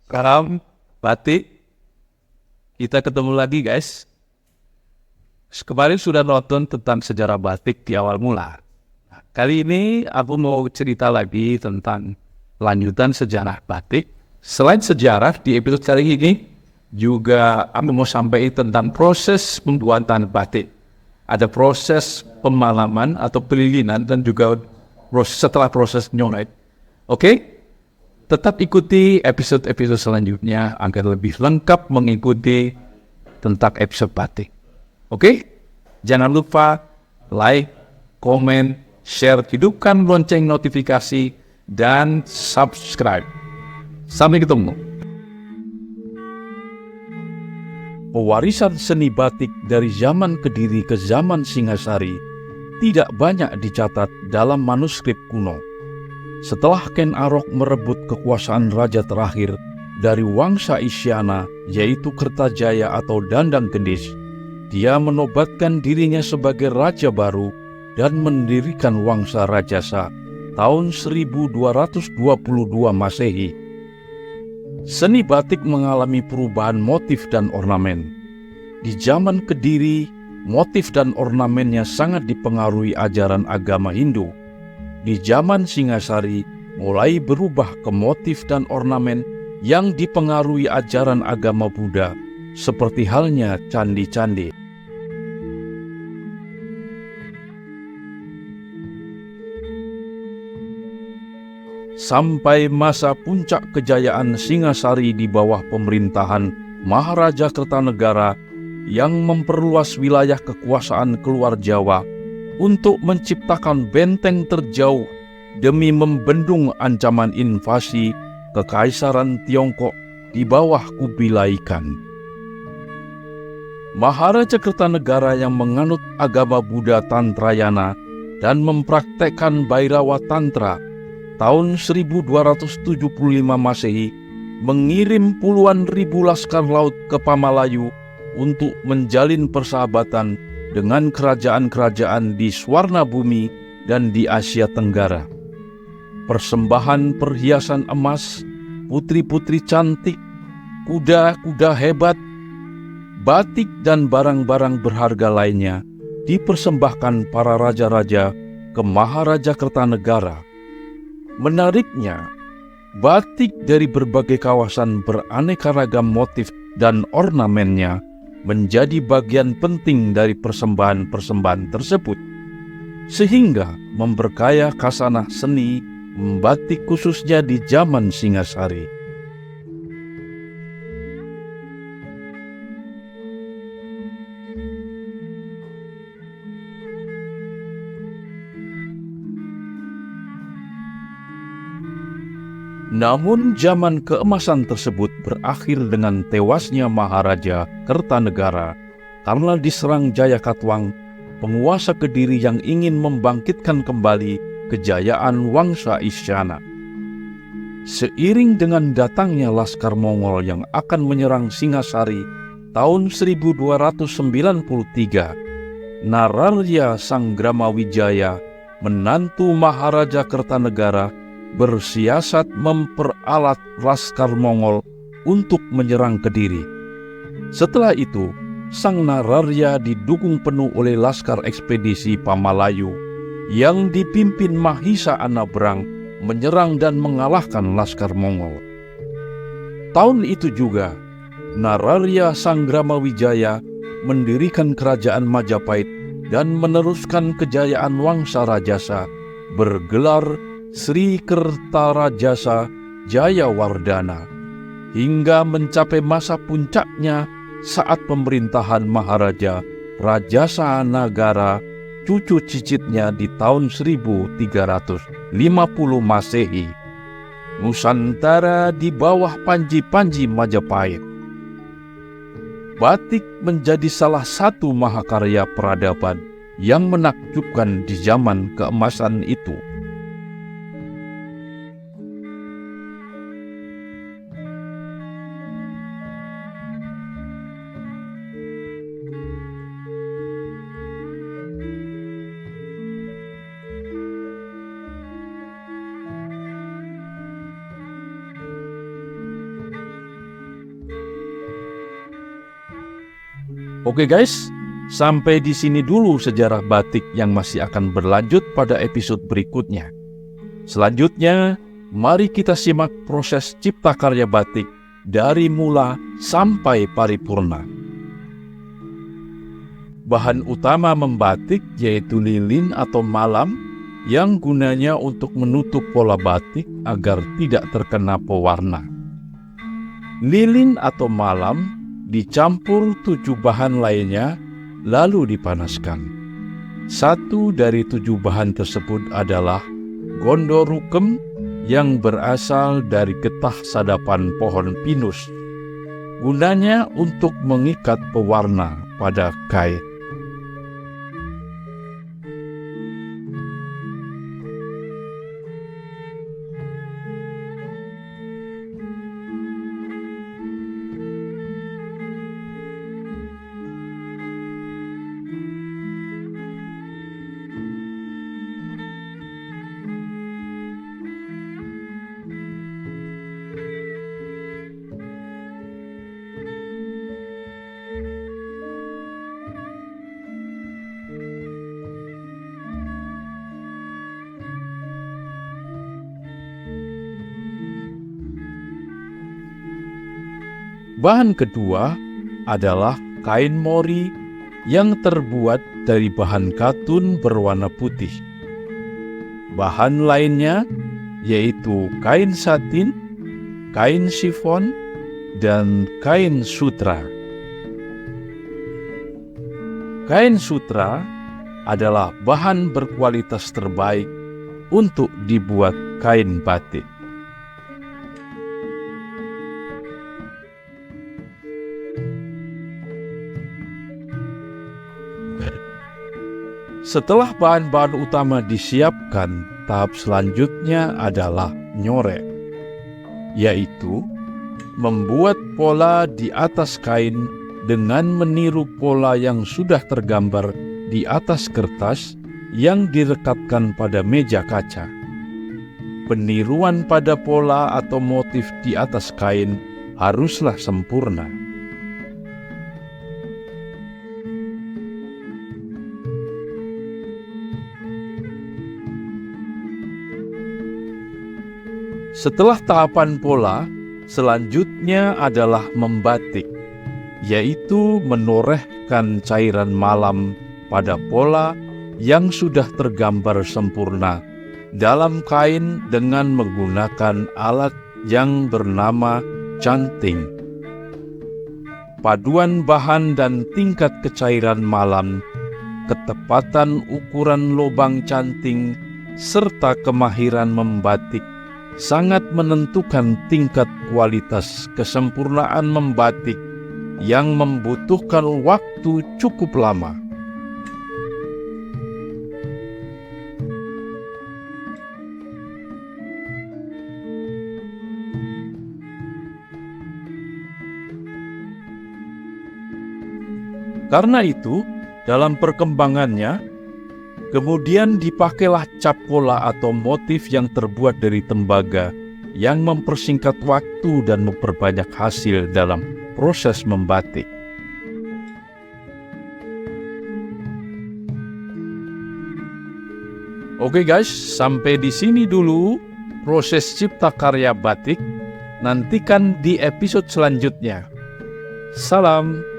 Salam batik. Kita ketemu lagi guys. Kemarin sudah nonton tentang sejarah batik di awal mula. Kali ini aku mau cerita lagi tentang lanjutan sejarah batik. Selain sejarah, di episode kali ini juga aku mau sampaikan tentang proses pembuatan batik. Ada proses pemalaman atau pelilinan dan juga setelah proses nyontek. Oke? Tetap ikuti episode-episode selanjutnya agar lebih lengkap mengikuti tentang episode batik. Oke? Jangan lupa like, komen, share, hidupkan lonceng notifikasi, dan subscribe. Sampai ketemu. Pewarisan seni batik dari zaman Kediri ke zaman Singasari tidak banyak dicatat dalam manuskrip kuno. Setelah Ken Arok merebut kekuasaan raja terakhir dari Wangsa Isyana, yaitu Kertajaya atau Dandang Gendis, dia menobatkan dirinya sebagai raja baru dan mendirikan Wangsa Rajasa tahun 1222 Masehi. Seni batik mengalami perubahan motif dan ornamen. Di zaman Kediri, motif dan ornamennya sangat dipengaruhi ajaran agama Hindu. Di zaman Singasari, mulai berubah ke motif dan ornamen yang dipengaruhi ajaran agama Buddha, seperti halnya candi-candi. Sampai masa puncak kejayaan Singasari di bawah pemerintahan Maharaja Kertanegara yang memperluas wilayah kekuasaan keluar Jawa untuk menciptakan benteng terjauh demi membendung ancaman invasi Kekaisaran Tiongkok di bawah Kubilai Khan. Maharaja Kertanegara yang menganut agama Buddha Tantrayana dan mempraktekkan Bhairawa Tantra tahun 1275 Masehi mengirim puluhan ribu laskar laut ke Pamalayu untuk menjalin persahabatan dengan kerajaan-kerajaan di Swarnabumi dan di Asia Tenggara. Persembahan perhiasan emas, putri-putri cantik, kuda-kuda hebat, batik dan barang-barang berharga lainnya dipersembahkan para raja-raja ke Maharaja Kertanegara. Menariknya, batik dari berbagai kawasan beraneka ragam motif dan ornamennya menjadi bagian penting dari persembahan-persembahan tersebut, sehingga memperkaya khasanah seni membatik khususnya di zaman Singasari. Namun zaman keemasan tersebut berakhir dengan tewasnya Maharaja Kertanegara karena diserang Jayakatwang, penguasa Kediri yang ingin membangkitkan kembali kejayaan Wangsa Isyana. Seiring dengan datangnya laskar Mongol yang akan menyerang Singasari tahun 1293, Nararya Sangramawijaya, menantu Maharaja Kertanegara, bersiasat memperalat laskar Mongol untuk menyerang Kediri. Setelah itu, Sang Nararya didukung penuh oleh laskar ekspedisi Pamalayu yang dipimpin Mahisa Anabrang menyerang dan mengalahkan laskar Mongol. Tahun itu juga, Nararya Sangramawijaya mendirikan kerajaan Majapahit dan meneruskan kejayaan Wangsa Rajasa bergelar Sri Kertarajasa Jayawardhana hingga mencapai masa puncaknya saat pemerintahan Maharaja Rajasa Nagara, cucu cicitnya di tahun 1350 Masehi. Nusantara di bawah Panji-Panji Majapahit. Batik menjadi salah satu mahakarya peradaban yang menakjubkan di zaman keemasan itu. Oke guys, sampai di sini dulu sejarah batik yang masih akan berlanjut pada episode berikutnya. Selanjutnya, mari kita simak proses cipta karya batik dari mula sampai paripurna. Bahan utama membatik yaitu lilin atau malam yang gunanya untuk menutup pola batik agar tidak terkena pewarna. Lilin atau malam dicampur 7 bahan lainnya lalu dipanaskan. 1 dari 7 bahan tersebut adalah gondorukem yang berasal dari getah sadapan pohon pinus. Gunanya untuk mengikat pewarna pada kain. Bahan kedua adalah kain mori yang terbuat dari bahan katun berwarna putih. Bahan lainnya yaitu kain satin, kain chiffon, dan kain sutra. Kain sutra adalah bahan berkualitas terbaik untuk dibuat kain batik. Setelah bahan-bahan utama disiapkan, tahap selanjutnya adalah nyorek, yaitu membuat pola di atas kain dengan meniru pola yang sudah tergambar di atas kertas yang direkatkan pada meja kaca. Peniruan pada pola atau motif di atas kain haruslah sempurna. Setelah tahapan pola, selanjutnya adalah membatik, yaitu menorehkan cairan malam pada pola yang sudah tergambar sempurna dalam kain dengan menggunakan alat yang bernama canting. Paduan bahan dan tingkat kecairan malam, ketepatan ukuran lubang canting, serta kemahiran membatik sangat menentukan tingkat kualitas kesempurnaan membatik yang membutuhkan waktu cukup lama. Karena itu, dalam perkembangannya, kemudian dipakailah cap pola atau motif yang terbuat dari tembaga yang mempersingkat waktu dan memperbanyak hasil dalam proses membatik. Oke guys, sampai di sini dulu proses cipta karya batik. Nantikan di episode selanjutnya. Salam.